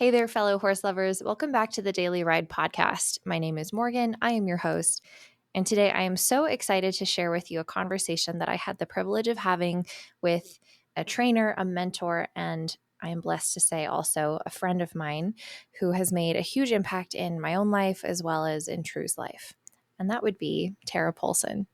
Hey there, fellow horse lovers. Welcome back to the Daily Ride podcast. My name is Morgan. I am your host. And today I am so excited to share with you a conversation that I had the privilege of having with a trainer, a mentor, and I am blessed to say also a friend of mine who has made a huge impact in my own life as well as in True's life. And that would be Tara Polson.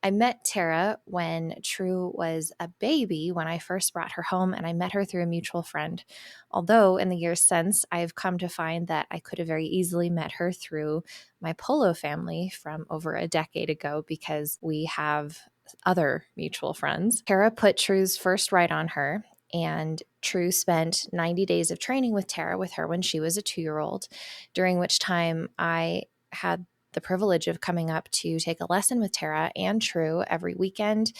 I met Tara when True was a baby when I first brought her home, and I met her through a mutual friend. Although in the years since, I've come to find that I could have very easily met her through my polo family from over a decade ago because we have other mutual friends. Tara put True's first ride on her, and True spent 90 days of training with Tara with her when she was a 2-year-old, during which time I had the privilege of coming up to take a lesson with Tara and True every weekend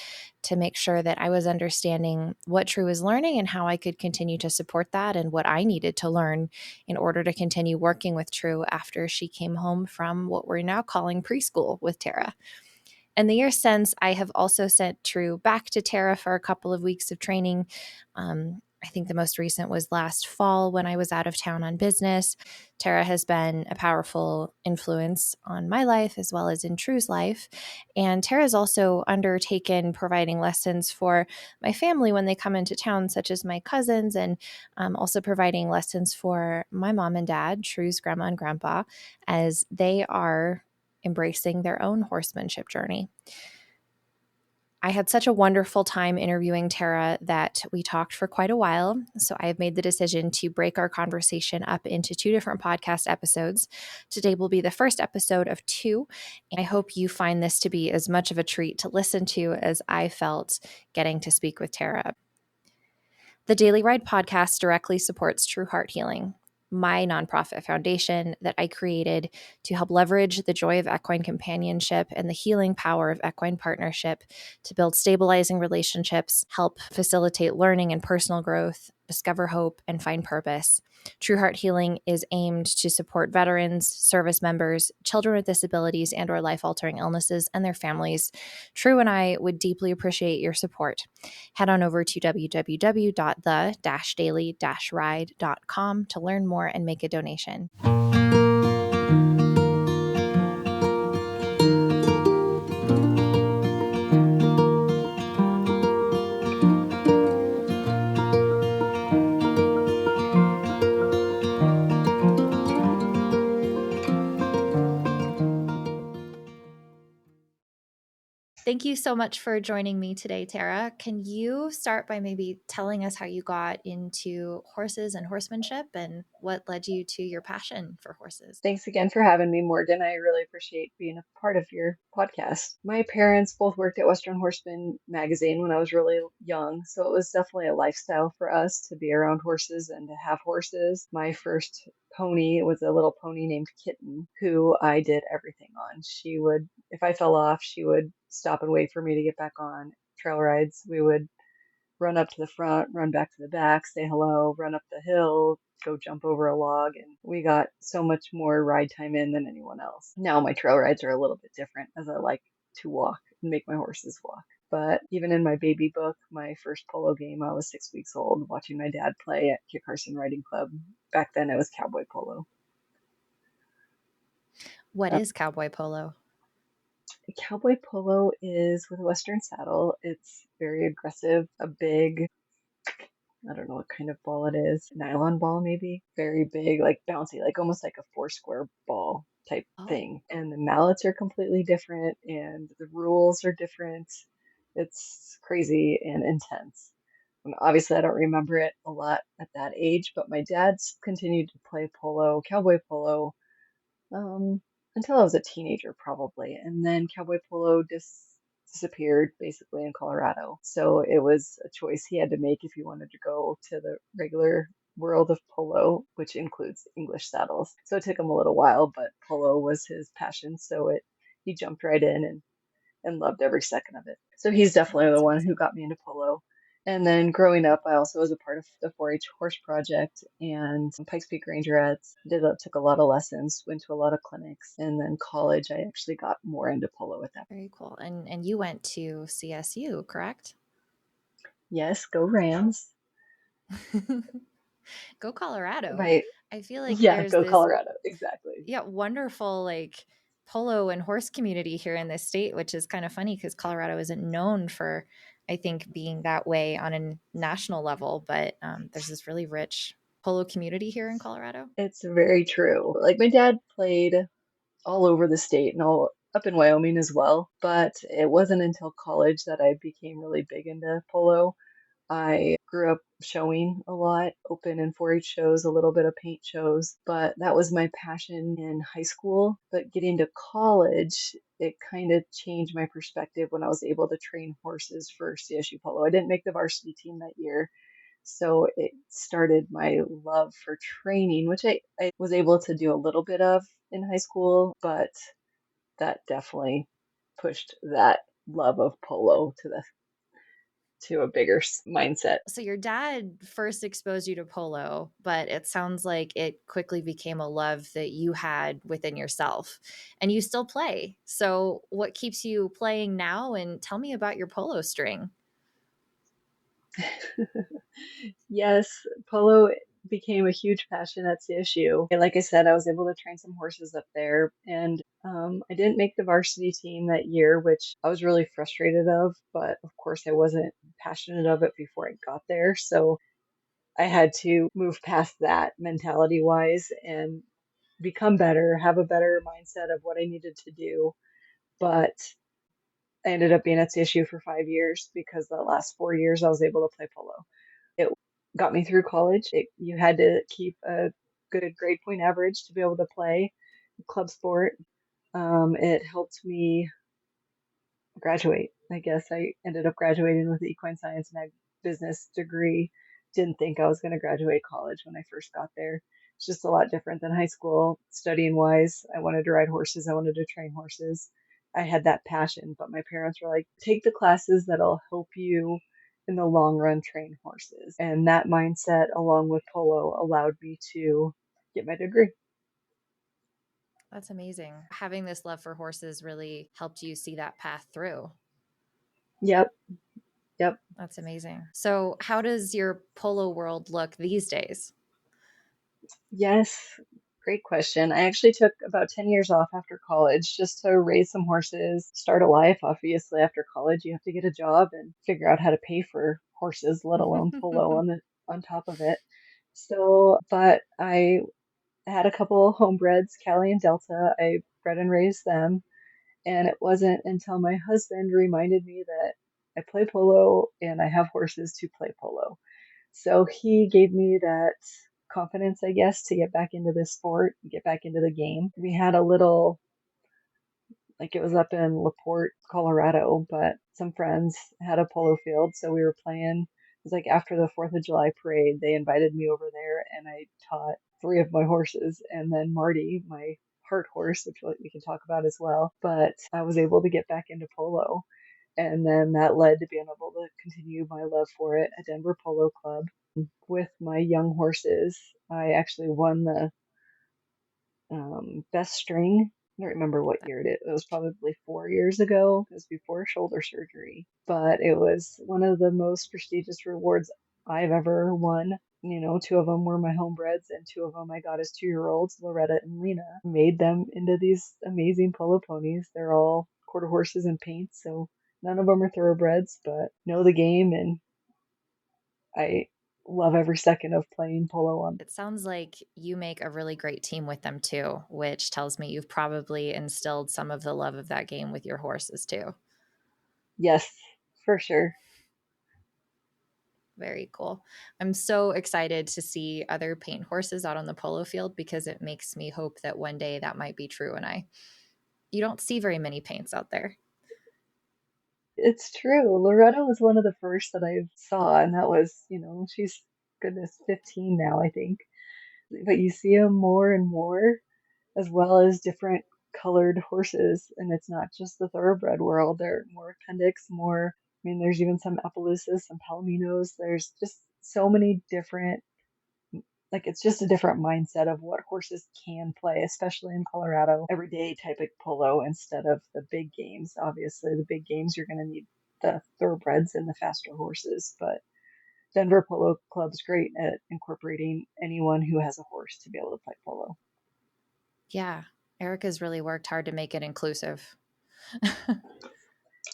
to make sure that I was understanding what True was learning and how I could continue to support that and what I needed to learn in order to continue working with True after she came home from what we're now calling preschool with Tara. And the year since, I have also sent True back to Tara for a couple of weeks of training. I think the most recent was last fall when I was out of town on business. Tara has been a powerful influence on my life as well as in True's life. And Tara has also undertaken providing lessons for my family when they come into town, such as my cousins, and also providing lessons for my mom and dad, True's grandma and grandpa, as they are embracing their own horsemanship journey. I had such a wonderful time interviewing Tara that we talked for quite a while. So I have made the decision to break our conversation up into 2 different podcast episodes. Today will be the first episode of 2. And I hope you find this to be as much of a treat to listen to as I felt getting to speak with Tara. The Daily Ride podcast directly supports True Heart Healing, my nonprofit foundation that I created to help leverage the joy of equine companionship and the healing power of equine partnership to build stabilizing relationships, help facilitate learning and personal growth, discover hope, and find purpose. True Heart Healing is aimed to support veterans, service members, children with disabilities and/or life-altering illnesses, and their families. True and I would deeply appreciate your support. Head on over to www.the-daily-ride.com to learn more and make a donation. Thank you so much for joining me today, Tara. Can you start by maybe telling us how you got into horses and horsemanship and what led you to your passion for horses? Thanks again for having me, Morgan. I really appreciate being a part of your podcast. My parents both worked at Western Horseman magazine when I was really young, so it was definitely a lifestyle for us to be around horses and to have horses. My first pony was a little pony named Kitten, who I did everything on. She would, if I fell off, she would stop and wait for me to get back on. Trail rides, we would run up to the front, run back to the back, say hello, run up the hill, go jump over a log, and we got so much more ride time in than anyone else. Now my trail rides are a little bit different as I like to walk and make my horses walk. But even in my baby book, my first polo game, I was 6 weeks old watching my dad play at Kit Carson Riding Club. Back then it was cowboy polo. What is cowboy polo? Cowboy polo is with a Western saddle. It's very aggressive, a big, I don't know what kind of ball it is. Nylon ball, maybe. Very big, like bouncy, like almost like a four square ball type thing. And the mallets are completely different and the rules are different. It's crazy and intense. And obviously, I don't remember it a lot at that age, but my dad's continued to play polo, cowboy polo, um, until I was a teenager, probably. And then cowboy polo disappeared basically in Colorado. So it was a choice he had to make if he wanted to go to the regular world of polo, which includes English saddles. So it took him a little while, but polo was his passion. So he jumped right in and loved every second of it. So he's definitely the one who got me into polo. And then growing up, I also was a part of the 4-H horse project and Pikes Peak Rangerettes. Took a lot of lessons, went to a lot of clinics, and then college, I actually got more into polo with that. Very cool. And you went to CSU, correct? Yes, go Rams. Go Colorado. Right. I feel like Yeah, there's go this, Colorado. Exactly. yeah, wonderful like polo and horse community here in this state, which is kind of funny because Colorado isn't known for, I think, being that way on a national level. But there's this really rich polo community here in Colorado. It's very true. Like my dad played all over the state and all up in Wyoming as well, but it wasn't until college that I became really big into polo. I grew up showing a lot, open and 4-H shows, a little bit of paint shows, but that was my passion in high school. But getting to college, it kind of changed my perspective when I was able to train horses for CSU polo. I didn't make the varsity team that year, so it started my love for training, which I was able to do a little bit of in high school, but that definitely pushed that love of polo to a bigger mindset. So your dad first exposed you to polo, but it sounds like it quickly became a love that you had within yourself and you still play. So what keeps you playing now? And tell me about your polo string. Yes, polo became a huge passion at CSU. And like I said, I was able to train some horses up there, and I didn't make the varsity team that year, which I was really frustrated of. But of course, I wasn't passionate of it before I got there, so I had to move past that mentality wise and become better, have a better mindset of what I needed to do. But I ended up being at CSU for 5 years because the last 4 years I was able to play polo. It got me through college. You had to keep a good grade point average to be able to play club sport. It helped me graduate. I guess I ended up graduating with an equine science and ag business degree. Didn't think I was going to graduate college when I first got there. It's just a lot different than high school studying wise. I wanted to ride horses, I wanted to train horses. I had that passion, but my parents were like, take the classes that'll help you in the long run train horses. And that mindset, along with polo, allowed me to get my degree. That's amazing. Having this love for horses really helped you see that path through. Yep, yep. That's amazing. So, how does your polo world look these days? Yes, great question. I actually took about 10 years off after college just to raise some horses, start a life. Obviously, after college, you have to get a job and figure out how to pay for horses, let alone polo on top of it. So, but I had a couple homebreds, Callie and Delta. I bred and raised them, and it wasn't until my husband reminded me that I play polo and I have horses to play polo. So he gave me that confidence, I guess, to get back into this sport, get back into the game. We had a little, like it was up in LaPorte, Colorado, but some friends had a polo field, so we were playing. It was like after the 4th of July parade, they invited me over there and I taught 3 of my horses and then Marty, my heart horse, which we can talk about as well. But I was able to get back into polo. And then that led to being able to continue my love for it at Denver Polo Club with my young horses. I actually won the best string. I don't remember what year it is. It was probably 4 years ago. It was before shoulder surgery, but it was one of the most prestigious rewards I've ever won. You know, 2 of them were my homebreds, and 2 of them I got as 2-year-olds, Loretta and Lena. Made them into these amazing polo ponies. They're all quarter horses and paints, so none of them are thoroughbreds, but know the game, and I love every second of playing polo on. It sounds like you make a really great team with them too, which tells me you've probably instilled some of the love of that game with your horses too. Yes, for sure. Very cool. I'm so excited to see other paint horses out on the polo field because it makes me hope that one day that might be true. And you don't see very many paints out there. It's true. Loretta was one of the first that I saw, and that was, she's goodness 15 now, I think. But you see them more and more, as well as different colored horses, and it's not just the thoroughbred world. There are more appendix, more. I mean, there's even some Appaloosas, some Palominos. There's just so many different, like it's just a different mindset of what horses can play, especially in Colorado. Everyday type of polo instead of the big games. Obviously, the big games you're going to need the thoroughbreds and the faster horses, but Denver Polo Club's great at incorporating anyone who has a horse to be able to play polo. Yeah. Erica's really worked hard to make it inclusive.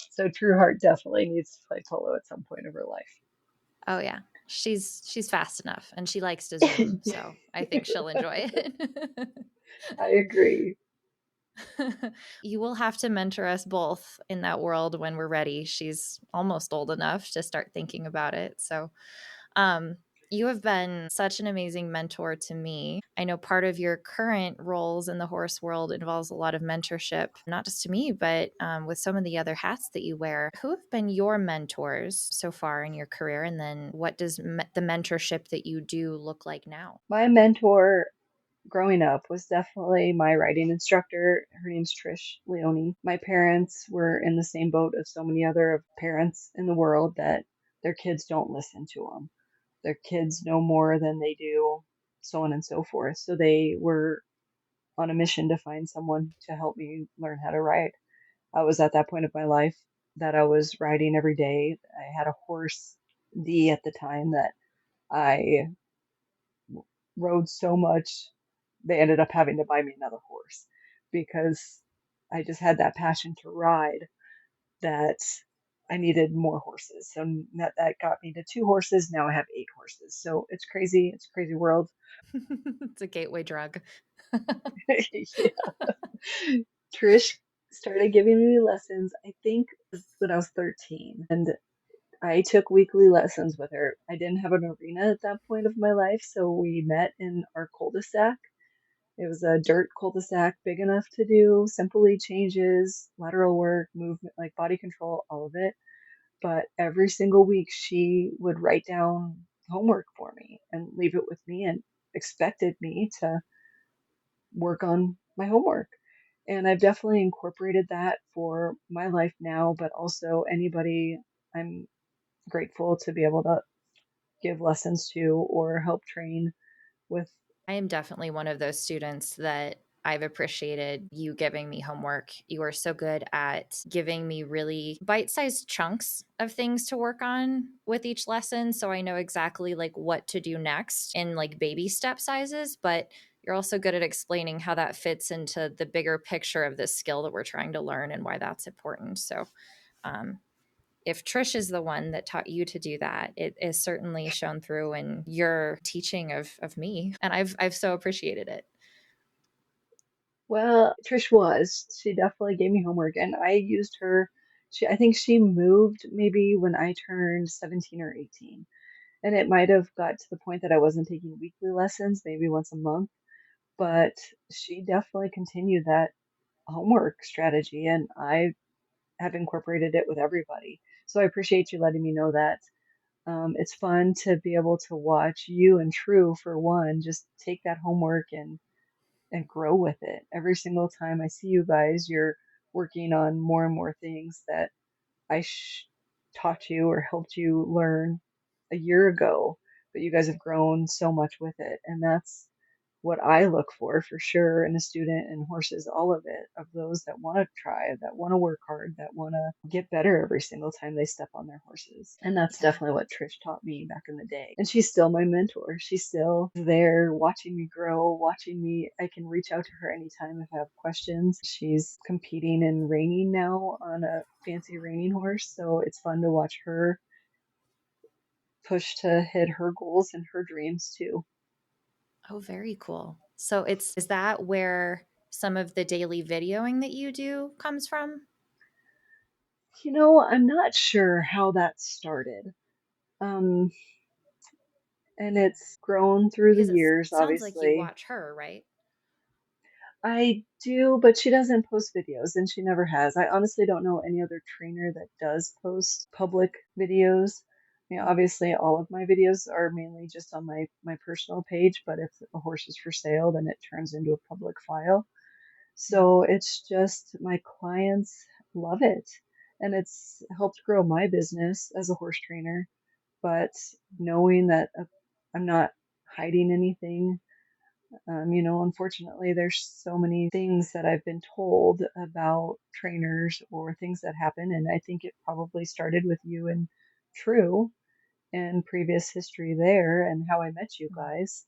So True Heart definitely needs to play polo at some point of her Oh yeah. She's fast enough and she likes to zoom, life. so I think she'll enjoy it. I agree. You will have to mentor us both in that world when we're ready. She's almost old enough to start thinking about it. So, um, you have been such an amazing mentor to me. I know part of your current roles in the horse world involves a lot of mentorship, not just to me, but with some of the other hats that you wear. Who have been your mentors so far in your career? And then what does the mentorship that you do look like now? My mentor growing up was definitely my riding instructor. Her name's Trish Leone. My parents were in the same boat as so many other parents in the world that their kids don't listen to them. Their kids know more than they do, so on and so forth. So they were on a mission to find someone to help me learn how to ride. I was at that point of my life that I was riding every day. I had a horse D at the time that I rode so much they ended up having to buy me another horse because I just had that passion to ride that I needed more horses. So that got me to 2 horses. Now I have 8 horses. So it's crazy. It's a crazy world. It's a gateway drug. Yeah. Trish started giving me lessons, I think, when I was 13. And I took weekly lessons with her. I didn't have an arena at that point of my life. So we met in our cul-de-sac. It was a dirt cul-de-sac, big enough to do simple lead changes, lateral work, movement, like body control, all of it. But every single week, she would write down homework for me and leave it with me and expected me to work on my homework. And I've definitely incorporated that for my life now, but also anybody I'm grateful to be able to give lessons to or help train with. I am definitely one of those students that I've appreciated you giving me homework. You are so good at giving me really bite-sized chunks of things to work on with each lesson, so I know exactly like what to do next in like baby step sizes, but you're also good at explaining how that fits into the bigger picture of this skill that we're trying to learn and why that's important. So, um, if Trish is the one that taught you to do that, it is certainly shown through in your teaching of me. And I've so appreciated it. Well, Trish was. She definitely gave me homework, and I used her. I think she moved maybe when I turned 17 or 18, and it might have got to the point that I wasn't taking weekly lessons, maybe once a month. But she definitely continued that homework strategy, and I have incorporated it with everybody. So I appreciate you letting me know that. It's fun to be able to watch you and True, for one, just take that homework and grow with it. Every single time I see you guys, you're working on more and more things that I taught you or helped you learn a year ago, but you guys have grown so much with it. And that's what I look for sure in a student and horses, all of it, of those that want to try, that want to work hard, that want to get better every single time they step on their horses. And that's Yeah. definitely what Trish taught me back in the day. And she's still my mentor. She's still there watching me grow, watching me. I can reach out to her anytime if I have questions. She's competing in reining now on a fancy reining horse. So it's fun to watch her push to hit her goals and her dreams too. Oh, very cool. So it's is that where some of the daily videoing that you do comes from? I'm not sure how that started. Um, and it's grown through the Because it years, sounds like you obviously. watch her, right? I do, but she doesn't post videos and she never has. I honestly don't know any other trainer that does post public videos. Obviously all of my videos are mainly just on my personal page, but if a horse is for sale, then it turns into a public file. Mhm. So it's just my clients love it. And it's helped grow my business as a horse trainer. But knowing that I'm not hiding anything, unfortunately, there's so many things that I've been told about trainers or things that happen. And I think it probably started with you and True. and previous history there and how I met you guys.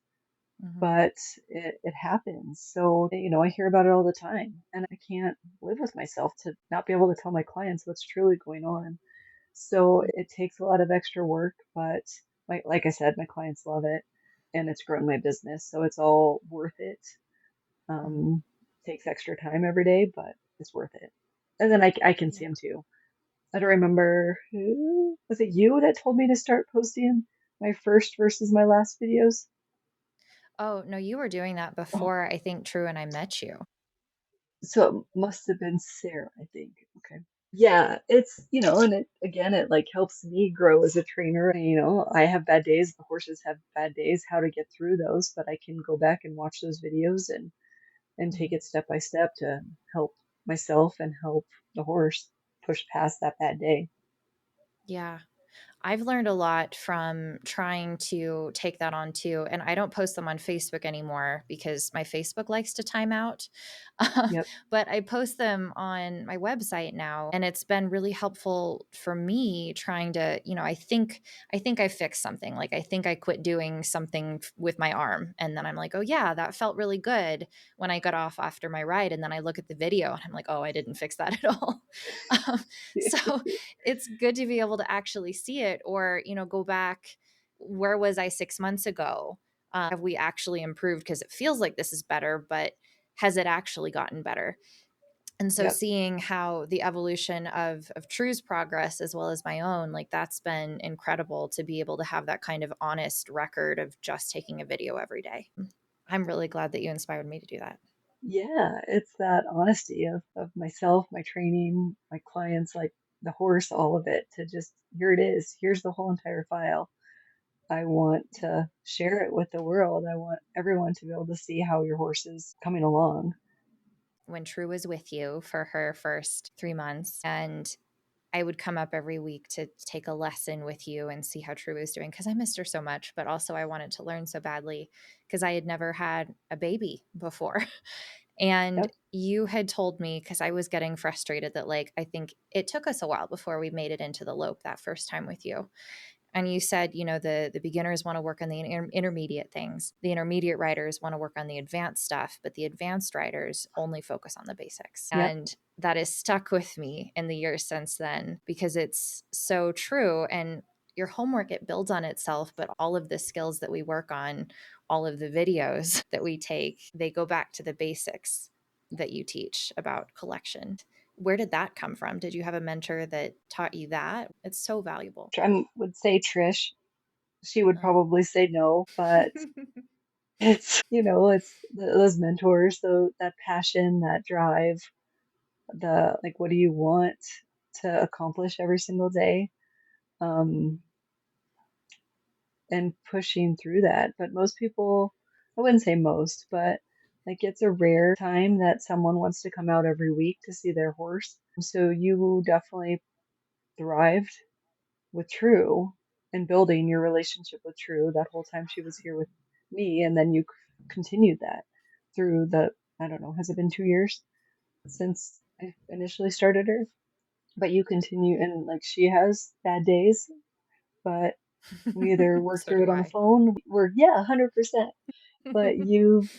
Mm-hmm. But it happens. So, I hear about it all the time, and I can't live with myself to not be able to tell my clients what's truly going on. So it takes a lot of extra work, but like I said, my clients love it, and it's grown my business, so it's all worth it. Mm-hmm. Um, Takes extra time every day, but it's worth it. And then I can see Yeah. them too. I don't remember who was it, you that told me to start posting my first versus my last videos? Oh, no, you were doing that Oh, before I think True and I met you. so it must have been Sarah, I think. Okay. Yeah, it's, and it again, it like helps me grow as a trainer. I have bad days, the horses have bad days, how to get through those, but I can go back and watch those videos and take Mhm. it step by step to help myself and help the horse push past that bad day. Yeah. I've learned a lot from trying to take that on too. And I don't post them on Facebook anymore because my Facebook likes to time out. Yep, But I post them on my website now. And it's been really helpful for me trying to, I think I fixed something. Like I think I quit doing something with my arm. And then I'm like, oh yeah, that felt really good when I got off after my ride. And then I look at the video and I'm like, oh, I didn't fix that at all. um, so it's good to be able to actually see it or, go back. Where was I 6 months ago? Have we actually improved? Because it feels like this is better, but has it actually gotten better? And so yep. seeing how the evolution of True's progress as well as my own, like that's been incredible to be able to have that kind of honest record of just taking a video every day. I'm really glad that you inspired me to do that. Yeah, it's that honesty of myself, my training, my clients, like the horse, all of it, to just, here it is, here's the whole entire file. I want to share it with the world. I want everyone to be able to see how your horse is coming along. When True was with you for her first 3 months, and I would come up every week to take a lesson with you and see how True was doing because I missed her so much, but also I wanted to learn so badly because I had never had a baby before. And Yep, you had told me because I was getting frustrated that, like, I think it took us a while before we made it into the lope that first time with you. And you said, the beginners want to work on the intermediate things. The intermediate writers want to work on the advanced stuff, but the advanced writers only focus on the basics. yep. And that has stuck with me in the years since then because it's so true. And your homework, it builds on itself, but all of the skills that we work on, all of the videos that we take, they go back to the basics that you teach about collection. Where did that come from? Did you have a mentor that taught you that? It's so valuable. I would say Trish. She would Oh. probably say no, but it's those mentors, so that passion, that drive, the like, what do you want to accomplish every single day? Um, and pushing through that. But most people, I wouldn't say most, but like it's a rare time that someone wants to come out every week to see their horse. So you definitely thrived with True and building your relationship with True that whole time she was here with me. And then you continued that through I don't know, has it been 2 years since I initially started her? But you continue, and like she has bad days, but we either work So through it do on the I. phone, yeah, 100%. But you've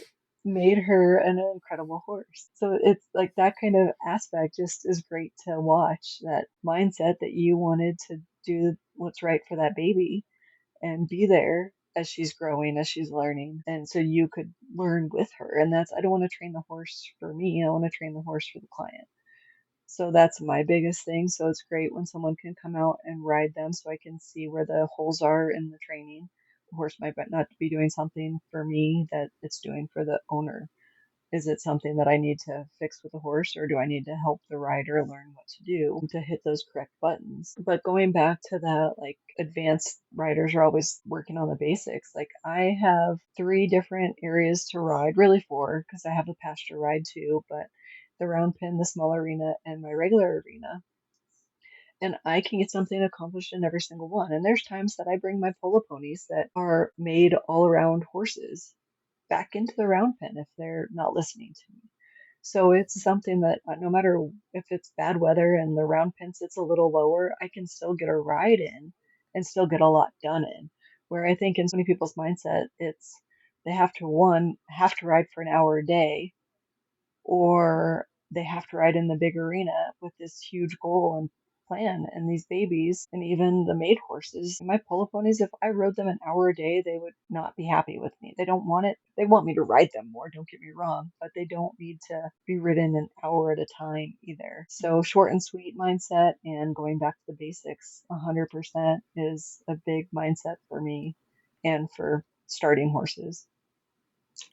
made her an incredible horse. So it's like that kind of aspect just is great to watch, that mindset that you wanted to do what's right for that baby and be there as she's growing, as she's learning. And so you could learn with her. And I don't want to train the horse for me. I want to train the horse for the client. So that's my biggest thing. So it's great when someone can come out and ride them so I can see where the holes are in the training. The horse might not be doing something for me that it's doing for the owner. Is it something that I need to fix with the horse, or do I need to help the rider learn what to do to hit those correct buttons? But going back to that, like advanced riders are always working on the basics. Like I have 3 different areas to ride, really 4, because I have the pasture ride too, but the round pen, the small arena, and my regular arena. And I can get something accomplished in every single one. And there's times that I bring my polo ponies that are made all around horses back into the round pen if they're not listening to me. So it's something that no matter if it's bad weather and the round pen sits a little lower, I can still get a ride in and still get a lot done in. Where I think in so many people's mindset, it's they have to ride for an hour a day, or they have to ride in the big arena with this huge goal and plan. And these babies and even the maid horses, my polo ponies, if I rode them an hour a day, they would not be happy with me. They don't want it. They want me to ride them more, don't get me wrong, but they don't need to be ridden an hour at a time either. So Mhm. short and sweet mindset and going back to the basics 100% is a big mindset for me and for starting horses.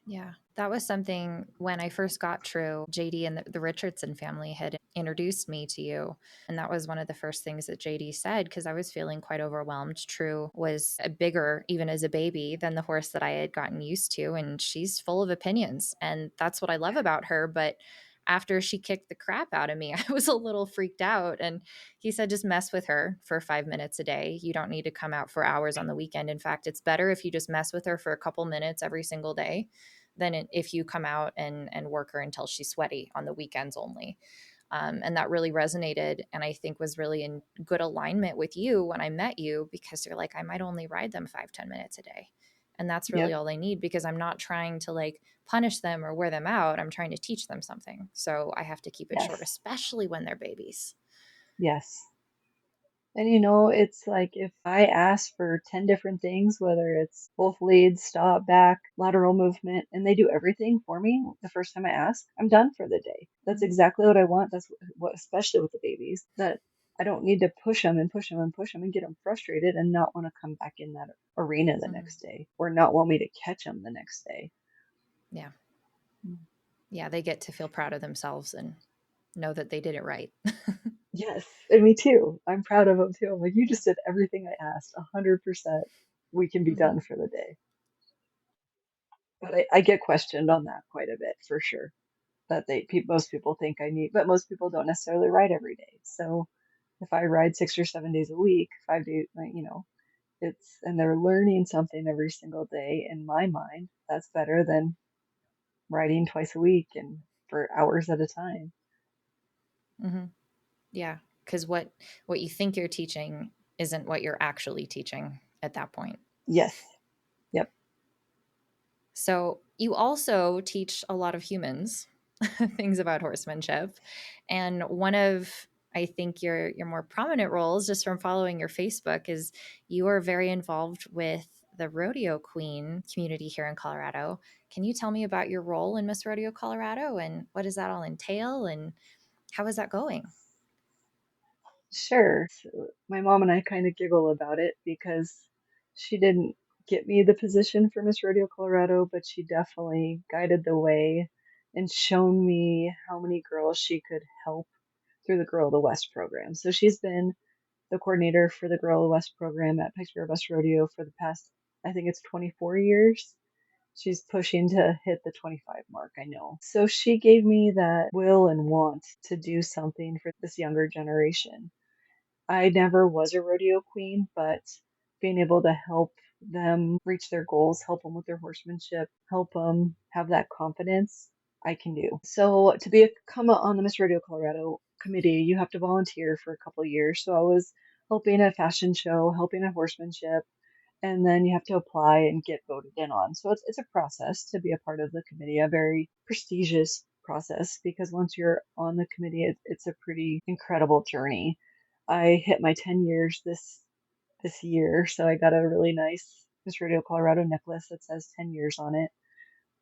Yeah, that was something when I first got True, JD and the Richardson family had introduced me to you. And that was one of the first things that JD said because I was feeling quite overwhelmed. True was bigger, even as a baby, than the horse that I had gotten used to. And she's full of opinions. And that's what I love about her. But after she kicked the crap out of me, I was a little freaked out. And he said, just mess with her for 5 minutes a day. You don't need to come out for hours on the weekend. In fact, it's better if you just mess with her for a couple minutes every single day than if you come out and work her until she's sweaty on the weekends only. And that really resonated and I think was really in good alignment with you when I met you because you're like, I might only ride them 5-10 minutes a day. And that's really Yep. all they need because I'm not trying to like punish them or wear them out. I'm trying to teach them something. So I have to keep it Yes. short, especially when they're babies. Yes. And it's like if I ask for 10 different things, whether it's both leads, stop, back, lateral movement, and they do everything for me the first time I ask, I'm done for the day. That's Mhm. exactly what I want. That's what, especially with the babies, that I don't need to push them and push them and push them and get them frustrated and not want to come back in that arena the Mhm. next day or not want me to catch them the next day. Yeah. Yeah. They get to feel proud of themselves and know that they did it right. Yes, and me too. I'm proud of them too. I'm like, you just did everything I asked, 100%. We can be done Mhm. for the day. But I get questioned on that quite a bit for sure. That most people think I need, but most people don't necessarily ride every day. So if I ride 6 or 7 days a week, 5 days, it's and they're learning something every single day. In my mind, that's better than riding twice a week and for hours at a time. Mhm. Yeah, because what you think you're teaching isn't what you're actually teaching at that point. Yes. Yep. So you also teach a lot of humans things about horsemanship, and one of I think your more prominent roles, just from following your Facebook, is you are very involved with the rodeo queen community here in Colorado. Can you tell me about your role in Miss Rodeo Colorado and what does that all entail and how is that going? Sure. So my mom and I kind of giggle about it because she didn't get me the position for Miss Rodeo Colorado, but she definitely guided the way and shown me how many girls she could help through the Girl of the West program. So she's been the coordinator for the Girl of the West program at Pikes Peak West Rodeo for the past, I think it's 24 years. She's pushing to hit the 25 mark, I know. So she gave me that will and want to do something for this younger generation. I never was a rodeo queen, but being able to help them reach their goals, help them with their horsemanship, help them have that confidence, I can do. So to become on the Miss Rodeo Colorado committee, you have to volunteer for a couple of years. So I was helping a fashion show, helping a horsemanship, and then you have to apply and get voted in on. So it's a process to be a part of the committee, a very prestigious process because once you're on the committee, it's a pretty incredible journey. I hit my 10 years this year, so I got a really nice Miss Radio Colorado necklace that says 10 years on it.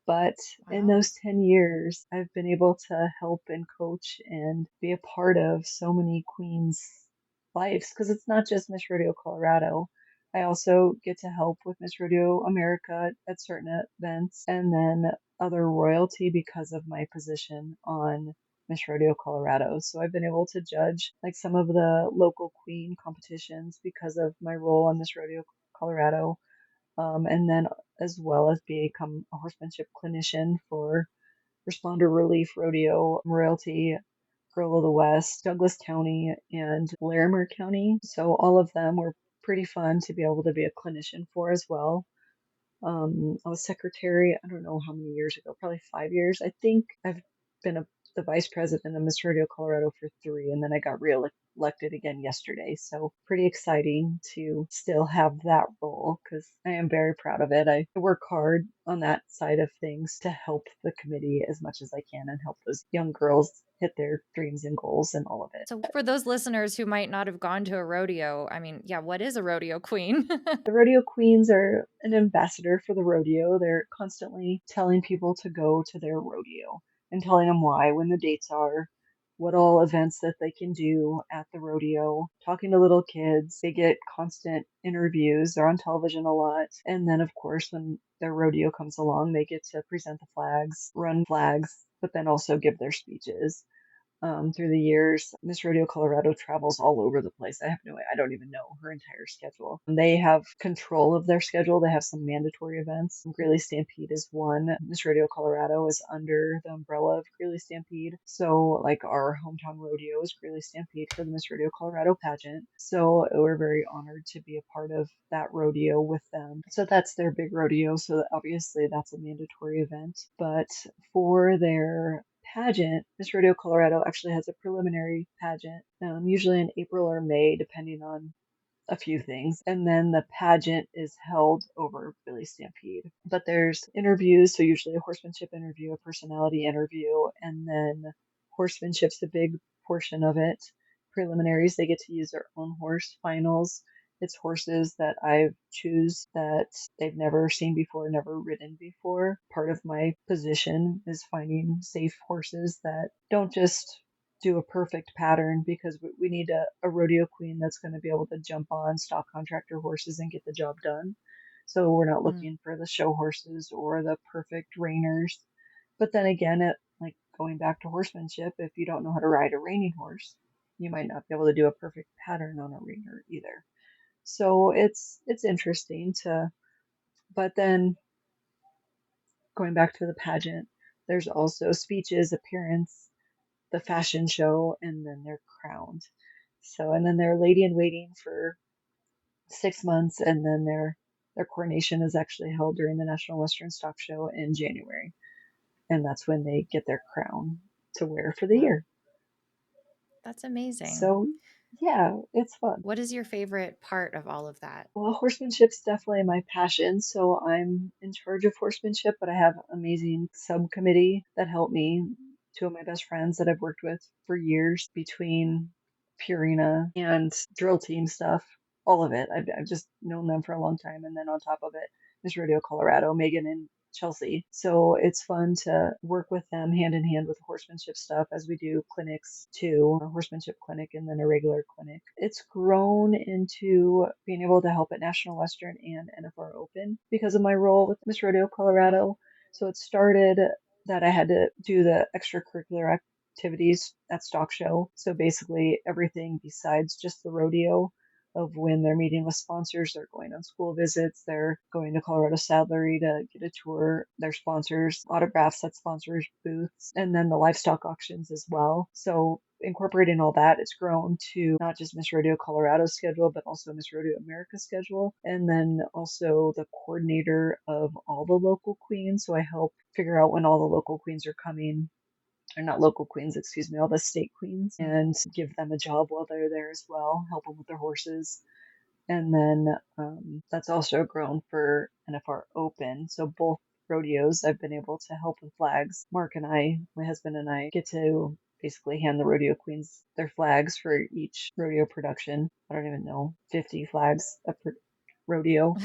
But in Wow. those 10 years, I've been able to help and coach and be a part of so many queens' lives because it's not just Miss Rodeo Colorado. I also get to help with Miss Rodeo America at certain events and then other royalty because of my position on Miss Rodeo Colorado. So I've been able to judge like some of the local queen competitions because of my role on Miss Rodeo Colorado, and then as well as become a horsemanship clinician for Responder Relief Rodeo Royalty, Girl of the West, Douglas County, and Larimer County. So all of them were pretty fun to be able to be a clinician for as well. I was secretary, I don't know how many years ago, probably 5 years. I think I've been the vice president of Miss Rodeo Colorado for 3, and then I got elected again yesterday. So pretty exciting to still have that role because I am very proud of it. I work hard on that side of things to help the committee as much as I can and help those young girls hit their dreams and goals and all of it. So for those listeners who might not have gone to a rodeo, I mean, yeah, what is a rodeo queen? The rodeo queens are an ambassador for the rodeo. They're constantly telling people to go to their rodeo and telling them why, when the dates are, what all events that they can do at the rodeo, talking to little kids. They get constant interviews. They're on television a lot. And then, of course, when their rodeo comes along, they get to present the flags, run flags, but then also give their speeches through the years. Miss Rodeo Colorado travels all over the place. I don't even know her entire schedule. They have control of their schedule. They have some mandatory events. Greeley Stampede is one. Miss Rodeo Colorado is under the umbrella of Greeley Stampede. So, like, our hometown rodeo is Greeley Stampede for the Miss Rodeo Colorado pageant. So, we're very honored to be a part of that rodeo with them. So, that's their big rodeo. So, obviously, that's a mandatory event. But for their pageant, Miss Rodeo Colorado actually has a preliminary pageant, usually in April or May, depending on a few things. And then the pageant is held over Billy Stampede. But there's interviews, so usually a horsemanship interview, a personality interview, and then horsemanship's a big portion of it. Preliminaries, they get to use their own horse. Finals, it's horses that I choose that they've never seen before, never ridden before. Part of my position is finding safe horses that don't just do a perfect pattern because we need a rodeo queen that's going to be able to jump on stock contractor horses and get the job done. So we're not looking for the show horses or the perfect reiners. But then again, like going back to horsemanship, if you don't know how to ride a reining horse, you might not be able to do a perfect pattern on a reiner either. So it's interesting to, but then going back to the pageant, there's also speeches, appearance, the fashion show, and then they're crowned. So, and then they're lady in waiting for 6 months, and then their coronation is actually held during the National Western Stock Show in January, and that's when they get their crown to wear for the Wow, year. that's amazing. So, yeah, it's fun. What is your favorite part of all of that? Well, horsemanship's definitely my passion, so I'm in charge of horsemanship, but I have an amazing subcommittee that help me. Two of my best friends that I've worked with for years between Purina and drill team stuff, all of it. I've just known them for a long time. And then on top of it, Miss Rodeo Colorado, Megan and Chelsea. So it's fun to work with them hand in hand with the horsemanship stuff as we do clinics too, a horsemanship clinic and then a regular clinic. It's grown into being able to help at National Western and NFR Open because of my role with Miss Rodeo Colorado. So it started that I had to do the extracurricular activities at Stock Show. So basically everything besides just the rodeo of when they're meeting with sponsors, they're going on school visits, they're going to Colorado Saddlery to get a tour, their sponsors, autographs at sponsors' booths, and then the livestock auctions as well. So incorporating all that, it's grown to not just Miss Rodeo Colorado's schedule, but also Miss Rodeo America's schedule, and then also the coordinator of all the local queens. So I help figure out when all the local queens are coming, or not local queens, excuse me, all the state queens, and give them a job while they're there as well, help them with their horses. And then that's also grown for NFR Open. So both rodeos, I've been able to help with flags. Mark and I, my husband and I, get to basically hand the rodeo queens their flags for each rodeo production. I don't even know, 50 flags a rodeo.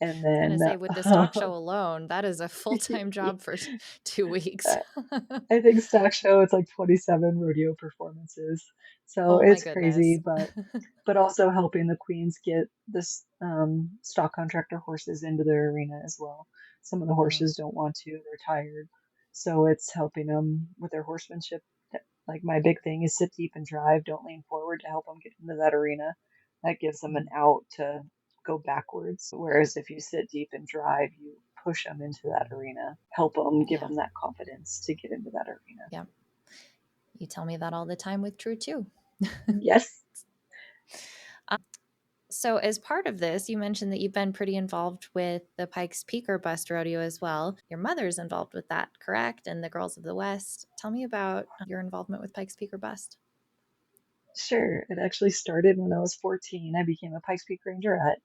And I was going then to say, with the stock show alone, that is a full-time job for 2 weeks. I think Stock Show it's like 27 rodeo performances. So Oh my it's goodness. crazy, but also helping the queens get this stock contractor horses into their arena as well. Some of the Mm, horses don't want to, they're tired. So it's helping them with their horsemanship. Like my big thing is sit deep and drive, don't lean forward to help them get into that arena. That gives them an mm, out to go backwards. Whereas if you sit deep and drive, you push them into that arena, help them, give yeah, them that confidence to get into that arena. yeah. You tell me that all the time with True too. Yes. So, as part of this, you mentioned that you've been pretty involved with the Pikes Peak or Bust Rodeo as well. Your mother's involved with that, correct? And the Girls of the West. Tell me about your involvement with Pikes Peak or Bust. Sure. It actually started when I was 14. I became a Pikes Peak Rangerette.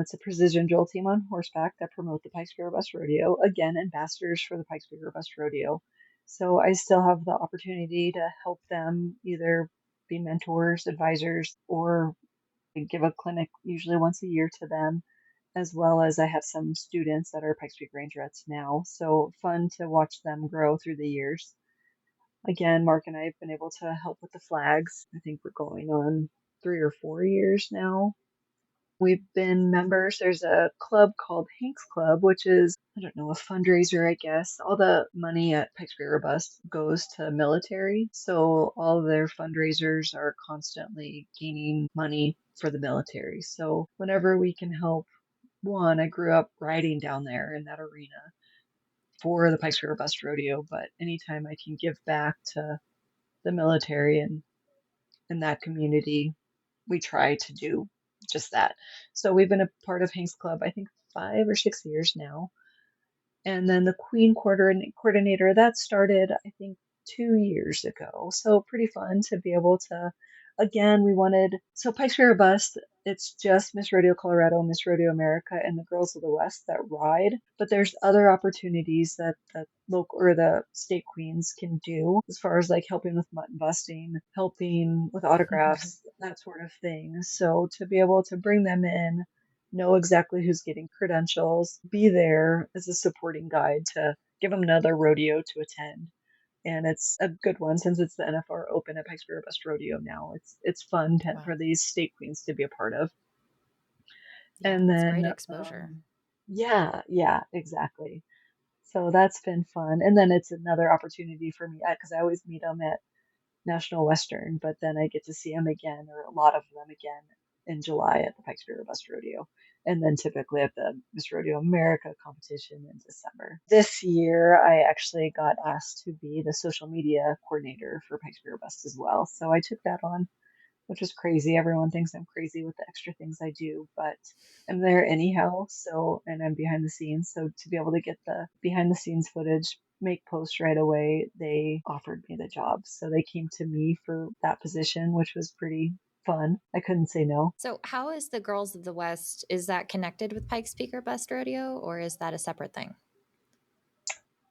It's a precision drill team on horseback that promote the Pikes Peak Robust Rodeo. Again, ambassadors for the Pikes Peak Robust Rodeo. So I still have the opportunity to help them either be mentors, advisors, or give a clinic usually once a year to them, as well as I have some students that are Pikes Peak Rangerettes now. So fun to watch them grow through the years. Again, Mark and I have been able to help with the flags. I think we're going on 3 or 4 years now. We've been members. There's a club called Hank's Club, which is, I don't know, a fundraiser, I guess. All the money at Pikes Peak Robust goes to military. So all of their fundraisers are constantly gaining money for the military. So whenever we can help, one, I grew up riding down there in that arena for the Pikes Peak Robust Rodeo, but anytime I can give back to the military and in that community, we try to do just that. So we've been a part of Hank's Club, I think 5 or 6 years now. And then the Queen coordinator, that started, I think, 2 years ago. So pretty fun to be able to, again, we wanted, so Pikes Peak Bus, it's just Miss Rodeo Colorado, Miss Rodeo America, and the Girls of the West that ride. But there's other opportunities that the local or the state queens can do as far as like helping with mutton busting, helping with autographs, that sort of thing. So to be able to bring them in, know exactly who's getting credentials, be there as a supporting guide to give them another rodeo to attend. And it's a good one since it's the NFR Open at Pikes Peak Best Rodeo now. It's fun Wow. for these state queens to be a part of. Yeah, And it's then, great exposure. yeah, yeah, exactly. So that's been fun. And then it's another opportunity for me because I always meet them at National Western, but then I get to see them again, or a lot of them again, in July at the Pikes Peak Bus Rodeo, and then typically at the Miss Rodeo America competition in December. This year, I actually got asked to be the social media coordinator for Pikes Peak Bus as well, so I took that on, which is crazy. Everyone thinks I'm crazy with the extra things I do, but I'm there anyhow. So, and I'm behind the scenes. So to be able to get the behind the scenes footage, make posts right away, they offered me the job. So they came to me for that position, which was pretty fun. I couldn't say no. So, how is the Girls of the West? Is that connected with Pikes Peak or Best Rodeo, or is that a separate thing?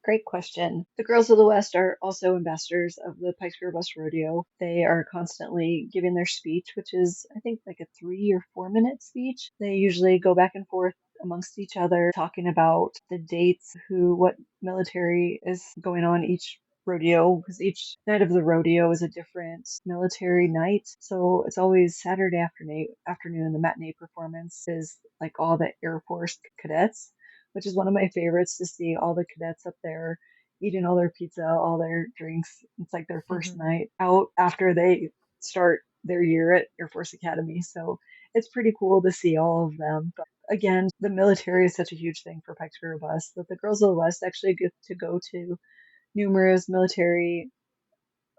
Great question. The Girls of the West are also ambassadors of the Pikes Peak Bus Rodeo. They are constantly giving their speech, which is, I think, like a 3 or 4 minute speech. They usually go back and forth amongst each other, talking about the dates, what military is going on each rodeo, because each night of the rodeo is a different military night. So it's always Saturday afternoon. The matinee performance is like all the Air Force cadets, which is one of my favorites to see all the cadets up there eating all their pizza, all their drinks. It's like their first Mm-hmm. night out after they start their year at Air Force Academy. So it's pretty cool to see all of them. But again, the military is such a huge thing for Pikes Peak Bus that the Girls of the West actually get to go to numerous military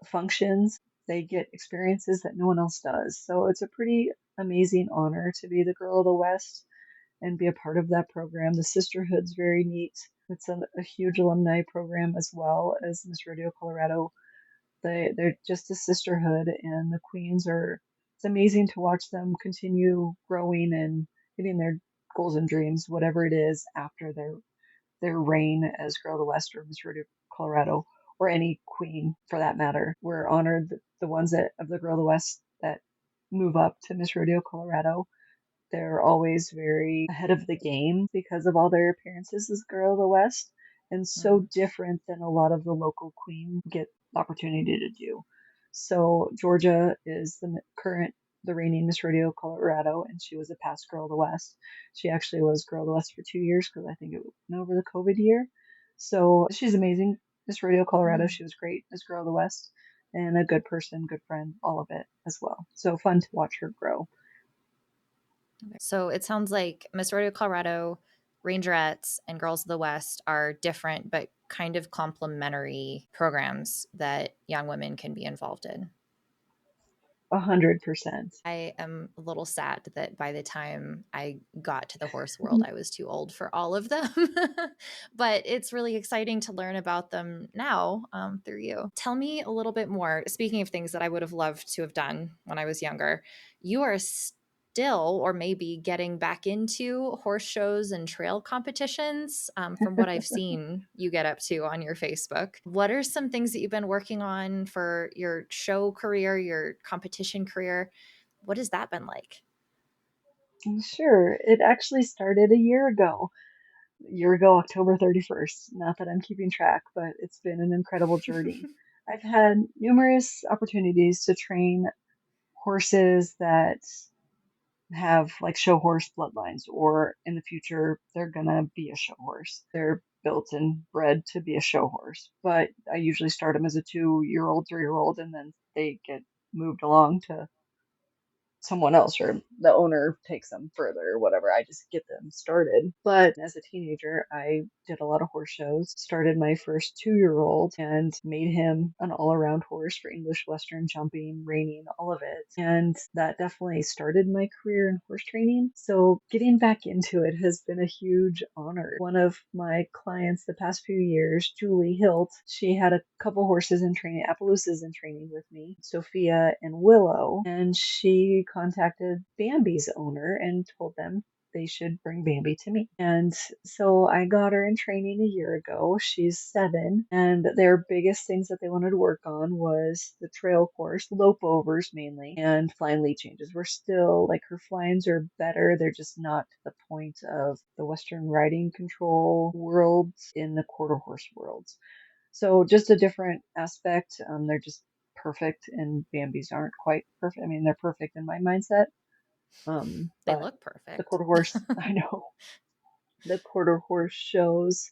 functions. They get experiences that no one else does. So it's a pretty amazing honor to be the Girl of the West and be a part of that program. The Sisterhood's very neat. It's a huge alumni program as well as Miss Rodeo Colorado. They're just a sisterhood, and the queens are. It's amazing to watch them continue growing and getting their goals and dreams, whatever it is, after their reign as Girl of the West or Miss Rodeo Colorado or any queen for that matter. We're honored the ones that of the Girl of the West that move up to Miss Rodeo Colorado, they're always very ahead of the game because of all their appearances as Girl of the West, and so different than a lot of the local queens get the opportunity to do. So Georgia is the reigning Miss Rodeo Colorado, and she was a past Girl of the West. She actually was Girl of the West for 2 years because I think it went over the COVID year. So she's amazing. Miss Rodeo Colorado, Mm-hmm. she was great as Girl of the West and a good person, good friend, all of it as well. So fun to watch her grow. So it sounds like Miss Rodeo Colorado, Rangerettes, and Girls of the West are different but kind of complementary programs that young women can be involved in. 100%. I am a little sad that by the time I got to the horse world, I was too old for all of them. But it's really exciting to learn about them now through you. Tell me a little bit more. Speaking of things that I would have loved to have done when I was younger, you are still, or maybe getting back into horse shows and trail competitions from what I've seen you get up to on your Facebook. What are some things that you've been working on for your show career, your competition career? What has that been like? Sure. It actually started a year ago. Year ago, October 31st. Not that I'm keeping track, but it's been an incredible journey. I've had numerous opportunities to train horses that have like show horse bloodlines, or in the future, they're gonna be a show horse. They're built and bred to be a show horse, but I usually start them as a 2-year old, 3-year old, and then they get moved along to someone else, or the owner takes them further or whatever. I just get them started. But as a teenager, I did a lot of horse shows, started my first 2-year old and made him an all around horse for English, Western, jumping, reining, all of it. And that definitely started my career in horse training. So getting back into it has been a huge honor. One of my clients the past few years, Julie Hilt, she had a couple horses in training, Appaloosas in training with me, Sophia and Willow, and she contacted Bambi's owner and told them they should bring Bambi to me. And so I got her in training a year ago. She's 7, and their biggest things that they wanted to work on was the trail course, lope overs mainly, and flying lead changes. We're still like, her flyings are better. They're just not to the point of the Western riding control worlds in the quarter horse worlds. So just a different aspect. They're just perfect, and Bambi's aren't quite perfect. I mean, they're perfect in my mindset. They But look the perfect. quarter horse, I know, the quarter horse shows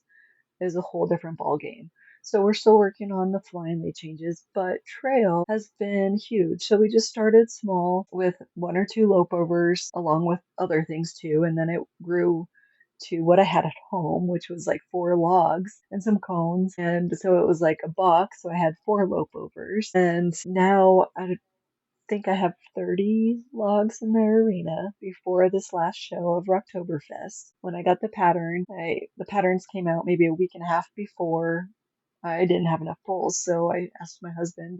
is a whole different ball game. So we're still working on the flying lead changes, but trail has been huge. So we just started small with 1 or 2 lope overs along with other things too, and then it grew to what I had at home, which was like 4 logs and some cones. And so it was like a box. So I had 4 lope overs. And now I think I have 30 logs in the arena before this last show of Rocktoberfest. When I got the pattern, the patterns came out maybe a week and a half before. I didn't have enough poles, so I asked my husband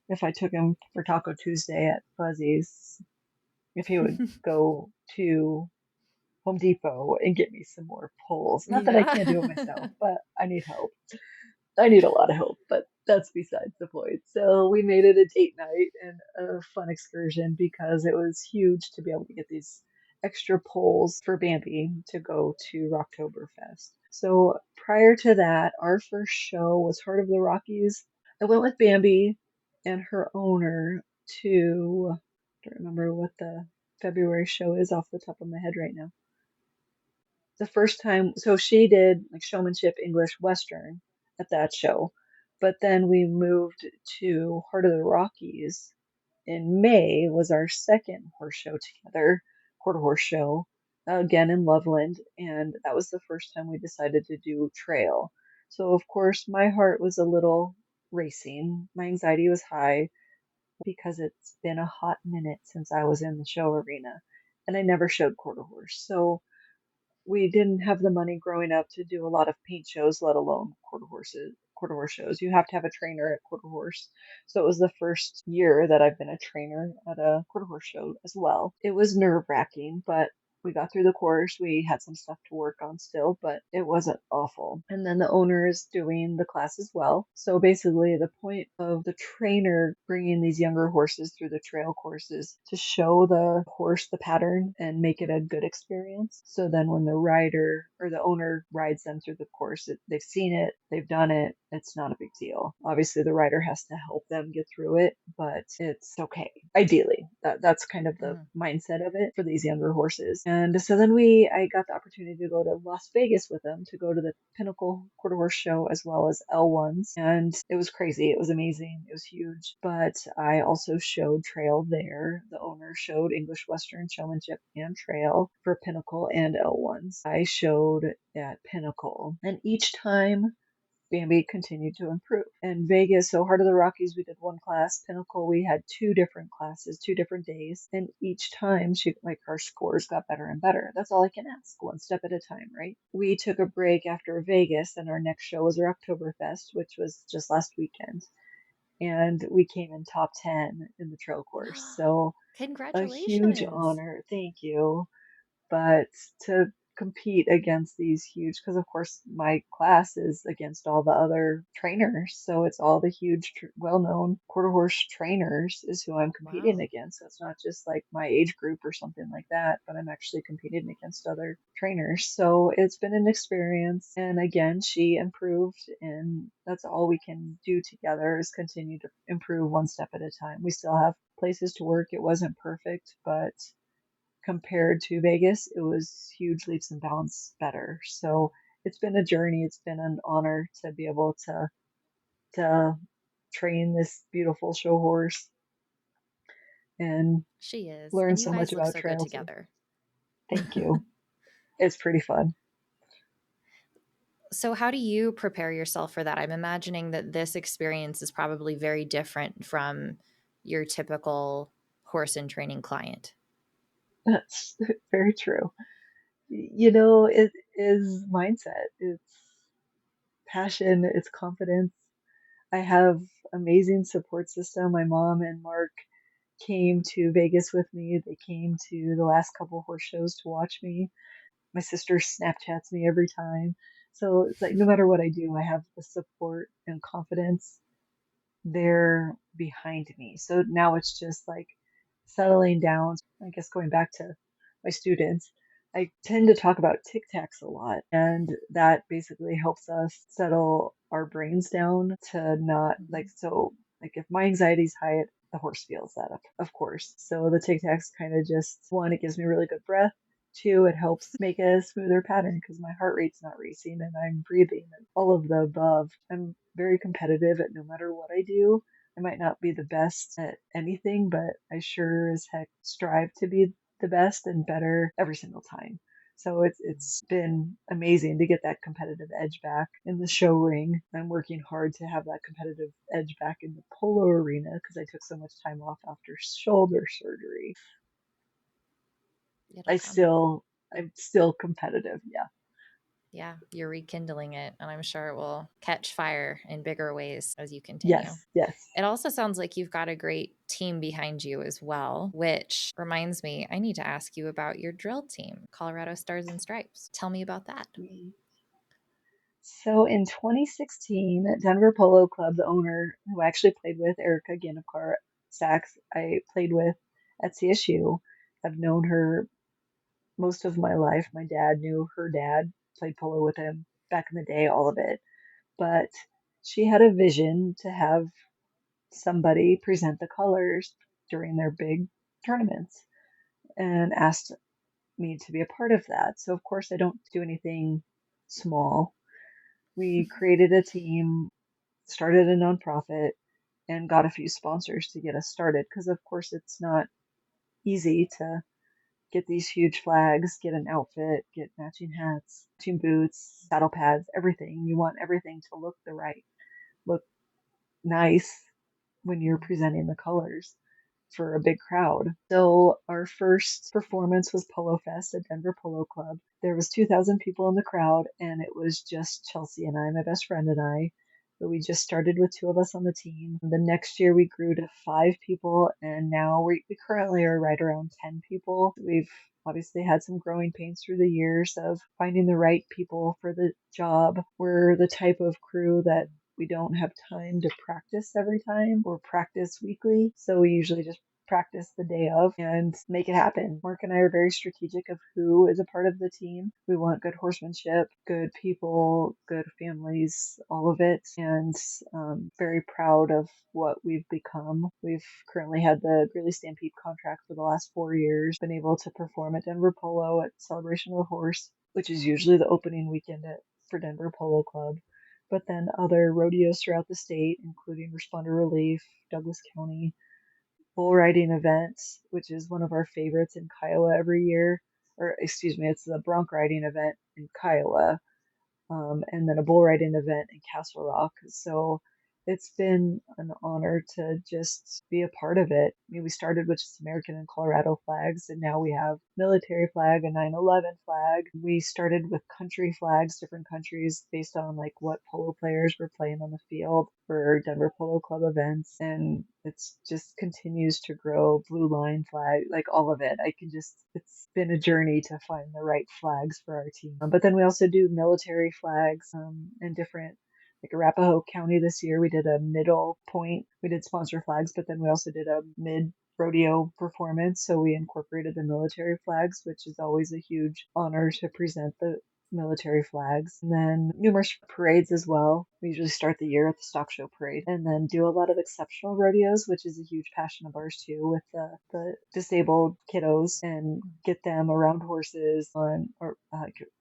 if I took him for Taco Tuesday at Fuzzy's, if he would go to Home Depot and get me some more poles. Not that I Yeah. can't do it myself, but I need help. I need a lot of help, but that's besides the point. So we made it a date night and a fun excursion because it was huge to be able to get these extra poles for Bambi to go to Rocktoberfest. So prior to that, our first show was Heart of the Rockies. I went with Bambi and her owner to, I don't remember what the February show is off the top of my head right now. The first time, so she did like showmanship, English, Western at that show, but then we moved to Heart of the Rockies in May, was our second horse show together, quarter horse show, again in Loveland, and that was the first time we decided to do trail. So of course my heart was a little racing, my anxiety was high because it's been a hot minute since I was in the show arena, and I never showed quarter horse. So we didn't have the money growing up to do a lot of paint shows, let alone quarter horse shows. You have to have a trainer at quarter horse. So it was the first year that I've been a trainer at a quarter horse show as well. It was nerve wracking, but we got through the course. We had some stuff to work on still, but it wasn't awful. And then the owner is doing the class as well. So basically, the point of the trainer bringing these younger horses through the trail courses to show the horse the pattern and make it a good experience. So then when the rider or the owner rides them through the course, they've seen it, they've done it, it's not a big deal. Obviously, the rider has to help them get through it, but it's okay. Ideally, that's kind of the Mm. mindset of it for these younger horses. And so then I got the opportunity to go to Las Vegas with them to go to the Pinnacle Quarter Horse Show as well as L1s. And it was crazy. It was amazing. It was huge. But I also showed trail there. The owner showed English Western Showmanship and trail for Pinnacle and L1s. I showed at Pinnacle. And each time Bambi continued to improve. And Vegas, so Heart of the Rockies, we did one class. Pinnacle, we had two different classes, 2 different days. And each time our scores got better and better. That's all I can ask, one step at a time, right? We took a break after Vegas, and our next show was our Oktoberfest, which was just last weekend. And we came in top 10 in the trail course. So a huge Congratulations. honor. Thank you. But to compete against these huge, because of course my class is against all the other trainers, so it's all the huge well-known quarter horse trainers is who I'm competing Wow. against. So it's not just like my age group or something like that, but I'm actually competing against other trainers. So it's been an experience, and again, she improved, and that's all we can do together is continue to improve one step at a time. We still have places to work. It wasn't perfect, but compared to Vegas, it was huge leaps and bounds better. So it's been a journey. It's been an honor to be able to train this beautiful show horse and She is. learn And you so much guys look about so good trail too. together. Thank you. It's pretty fun. So, how do you prepare yourself for that? I'm imagining that this experience is probably very different from your typical horse and training client. That's very true. It is mindset. It's passion. It's confidence. I have amazing support system. My mom and Mark came to Vegas with me. They came to the last couple horse shows to watch me. My sister Snapchats me every time. So it's like no matter what I do, I have the support and confidence there behind me. So now it's just like settling down. I guess going back to my students, I tend to talk about tic tacs a lot, and that basically helps us settle our brains down to not like Mhm. so. Like if my anxiety's high, the horse feels that up, of course. So the tic tacs kind of just one, it gives me really good breath. Two, it helps make a smoother pattern because my heart rate's not racing and I'm breathing and all of the above. I'm very competitive at no matter what I do. I might not be the best at anything, but I sure as heck strive to be the best and better every single time. So it's been amazing to get that competitive edge back in the show ring. I'm working hard to have that competitive edge back in the polo arena because I took so much time off after shoulder surgery. It'll I come. still I'm still competitive. Yeah. Yeah, you're rekindling it, and I'm sure it will catch fire in bigger ways as you continue. Yes. Yes. It also sounds like you've got a great team behind you as well, which reminds me, I need to ask you about your drill team, Colorado Stars and Stripes. Tell me about that. So in 2016, Denver Polo Club, the owner who I actually played with, Erica Ganapcar Sachs, I played with at CSU. I've known her most of my life. My dad knew her dad, played polo with him back in the day, all of it. But she had a vision to have somebody present the colors during their big tournaments and asked me to be a part of that. So, of course, I don't do anything small. We created a team, started a nonprofit, and got a few sponsors to get us started because, of course, it's not easy to get these huge flags, get an outfit, get matching hats, matching boots, saddle pads, everything. You want everything to look nice when you're presenting the colors for a big crowd. So our first performance was Polo Fest at Denver Polo Club. There was 2,000 people in the crowd, and it was just Chelsea and I, my best friend and I. But we just started with two of us on the team. The next year we grew to 5 people, and now we currently are right around 10 people. We've obviously had some growing pains through the years of finding the right people for the job. We're the type of crew that we don't have time to practice every time or practice weekly. So we usually just practice the day of and make it happen. Mark and I are very strategic of who is a part of the team. We want good horsemanship, good people, good families, all of it, and very proud of what we've become. We've currently had the Greeley Stampede contract for the last 4 years, been able to perform at Denver Polo at Celebration of the Horse, which is usually the opening weekend for Denver Polo Club, but then other rodeos throughout the state, including Responder Relief, Douglas County, bull riding event, which is one of our favorites in Kiowa every year. Or, excuse me, it's the bronc riding event in Kiowa. and then a bull riding event in Castle Rock. So it's been an honor to just be a part of it. I mean, we started with just American and Colorado flags, and now we have military flag, a 9/11 flag. We started with country flags, different countries based on like what polo players were playing on the field for Denver Polo Club events, and it's just continues to grow. Blue line flag, like all of it. It's been a journey to find the right flags for our team. But then we also do military flags and different like Arapahoe County this year, we did a middle point. We did sponsor flags, but then we also did a mid rodeo performance. So we incorporated the military flags, which is always a huge honor to present the military flags. And then numerous parades as well. We usually start the year at the stock show parade and then do a lot of exceptional rodeos, which is a huge passion of ours too, with the disabled kiddos and get them around horses on or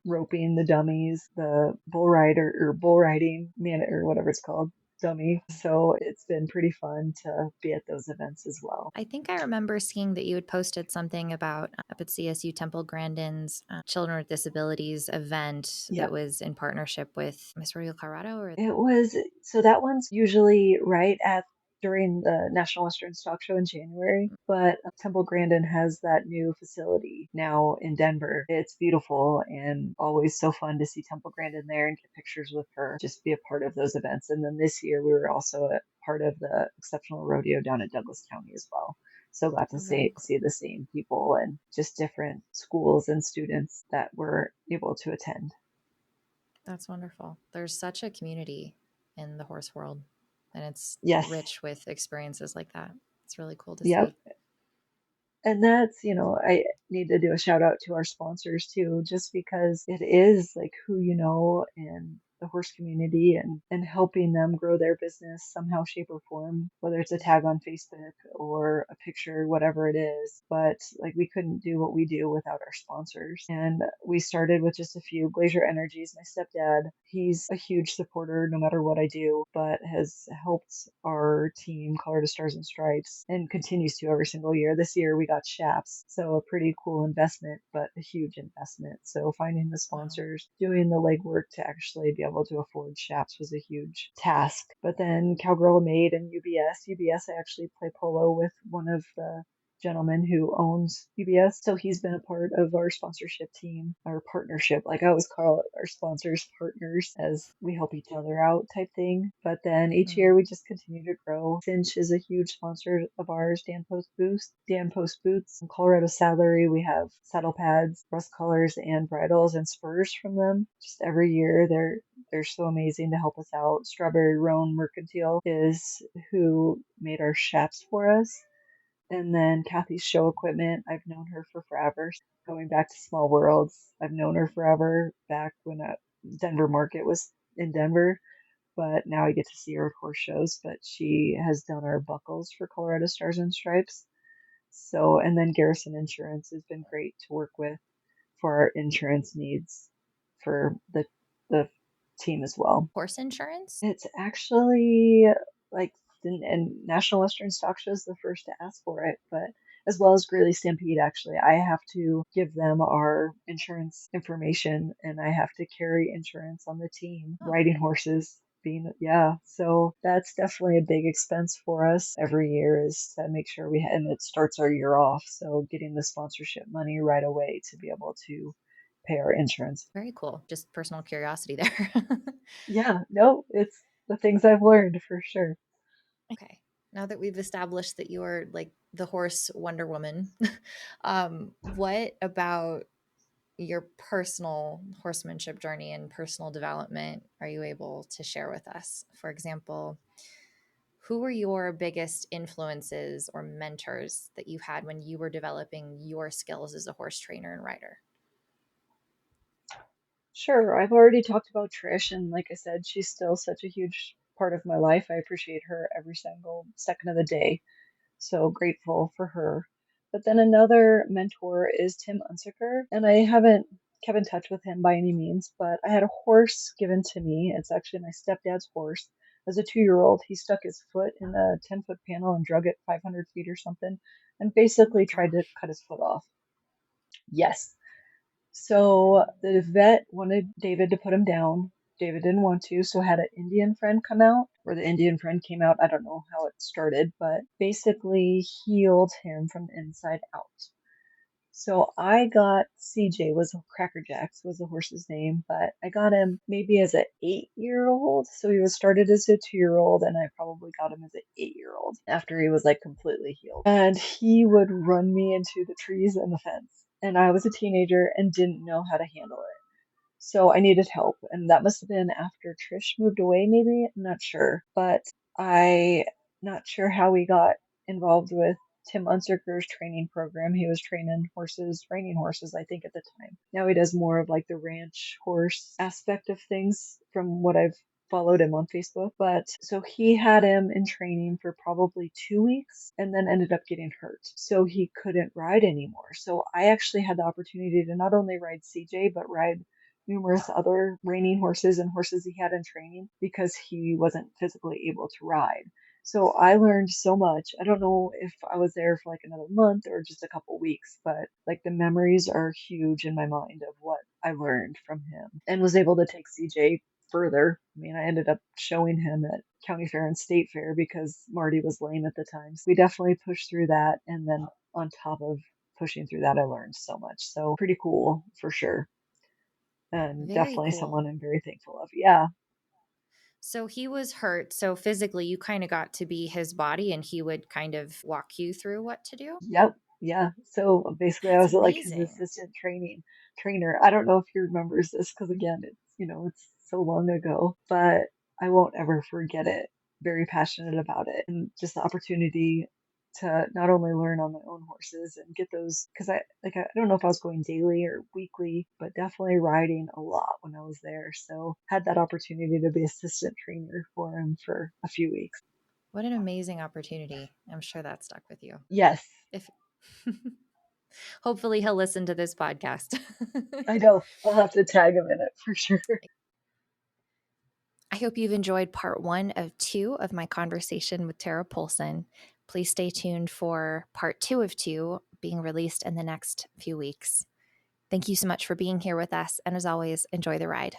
roping the dummies, the bull rider or bull riding man or whatever it's called, dummy. So it's been pretty fun to be at those events as well. I think I remember seeing that you had posted something about up at CSU Temple Grandin's Children with Disabilities event Yeah. that was in partnership with Miss Rodeo Colorado. Or It was so that one's usually right at during the National Western Stock Show in January, but Temple Grandin has that new facility now in Denver. It's beautiful and always so fun to see Temple Grandin there and get pictures with her, just be a part of those events. And then this year we were also a part of the Exceptional Rodeo down at Douglas County as well. So got to very cool. see the same people and just different schools and students that were able to attend. That's wonderful. There's such a community in the horse world, and it's Yes. rich with experiences like that. It's really cool to Yep. see. And that's, I need to do a shout out to our sponsors too, just because it is like who you know and the horse community and helping them grow their business somehow, shape, or form, whether it's a tag on Facebook or a picture, whatever it is. But like we couldn't do what we do without our sponsors. And we started with just a few. Glacier Energies, my stepdad, he's a huge supporter no matter what I do, but has helped our team, Colorado Stars and Stripes, and continues to every single year. This year we got Shaps, so a pretty cool investment, but a huge investment. So finding the Wow. sponsors, doing the legwork to actually be able to afford Shaps was a huge task. But then Cowgirl Maid and UBS. UBS, I actually play polo with one of the gentleman who owns UBS. So he's been a part of our sponsorship team, our partnership. Like I always call it our sponsors partners as we help each other out type thing. But then each year we just continue to grow. Cinch is a huge sponsor of ours. Dan Post Boots, and Colorado Saddlery. We have saddle pads, rust collars, and bridles and spurs from them. Just every year they're so amazing to help us out. Strawberry Roan Mercantile is who made our shaps for us. And then Kathy's show equipment, I've known her for forever. Going back to Small Worlds, I've known her forever back when Denver Market was in Denver. But now I get to see her at horse shows. But she has done our buckles for Colorado Stars and Stripes. So, and then Garrison Insurance has been great to work with for our insurance needs for the team as well. Horse insurance? It's actually like and National Western Stock Show is the first to ask for it, but as well as Greeley Stampede, actually, I have to give them our insurance information and I have to carry insurance on the team, Oh, riding horses. Being, yeah, so that's definitely a big expense for us every year is to make sure and it starts our year off. So getting the sponsorship money right away to be able to pay our insurance. very cool. Just personal curiosity there. Yeah, no, it's the things I've learned for sure. Okay. Now that we've established that you are like the horse Wonder Woman, what about your personal horsemanship journey and personal development are you able to share with us? For example, who were your biggest influences or mentors that you had when you were developing your skills as a horse trainer and rider? Sure, I've already talked about Trish, and like I said, she's still such a huge part of my life. I appreciate her every single second of the day. So grateful for her. But then another mentor is Tim Unsicker, and I haven't kept in touch with him by any means, but I had a horse given to me. It's actually my stepdad's horse. As a 2-year old, he stuck his foot in a 10-foot panel and drug it 500 feet or something, and Oh my basically tried to gosh. cut his foot off. Yes. So the vet wanted David to put him down. David didn't want to, so had an Indian friend come out, or the Indian friend came out. I don't know how it started, but basically healed him from the inside out. So I got CJ was Cracker Jacks was the horse's name, but I got him maybe as an 8-year old. So he was started as a 2-year old, and I probably got him as an 8-year old after he was like completely healed. And he would run me into the trees and the fence. And I was a teenager and didn't know how to handle it. So I needed help, and that must have been after Trish moved away, maybe. I'm not sure, but I not sure how we got involved with Tim Unzerker's training program. He was training horses, reining horses, I think, at the time. Now he does more of like the ranch horse aspect of things from what I've followed him on Facebook. But so he had him in training for probably 2 weeks and then ended up getting hurt. So he couldn't ride anymore. So I actually had the opportunity to not only ride CJ, but ride numerous other reining horses and horses he had in training because he wasn't physically able to ride. So I learned so much. I don't know if I was there for like another month or just a couple weeks, but like the memories are huge in my mind of what I learned from him and was able to take CJ further. I mean, I ended up showing him at county fair and state fair because Marty was lame at the time. So we definitely pushed through that. And then on top of pushing through that, I learned so much. So pretty cool for sure. And Very definitely cool. someone I'm very thankful of. Yeah. So he was hurt. So physically, you kind of got to be his body and he would kind of walk you through what to do. Yep. Yeah. So basically, I That's was like his amazing. assistant trainer. I don't know if he remembers this because again, it's so long ago, but I won't ever forget it. Very passionate about it, and just the opportunity to not only learn on my own horses and get those because I don't know if I was going daily or weekly, but definitely riding a lot when I was there. So had that opportunity to be assistant trainer for him for a few weeks. What an amazing opportunity. I'm sure that stuck with you. Yes, If hopefully he'll listen to this podcast. I know. I'll have to tag him in it for sure. I hope you've enjoyed part 1 of 2 of my conversation with Tara Polson. Please stay tuned for part 2 of 2 being released in the next few weeks. Thank you so much for being here with us. And as always, enjoy the ride.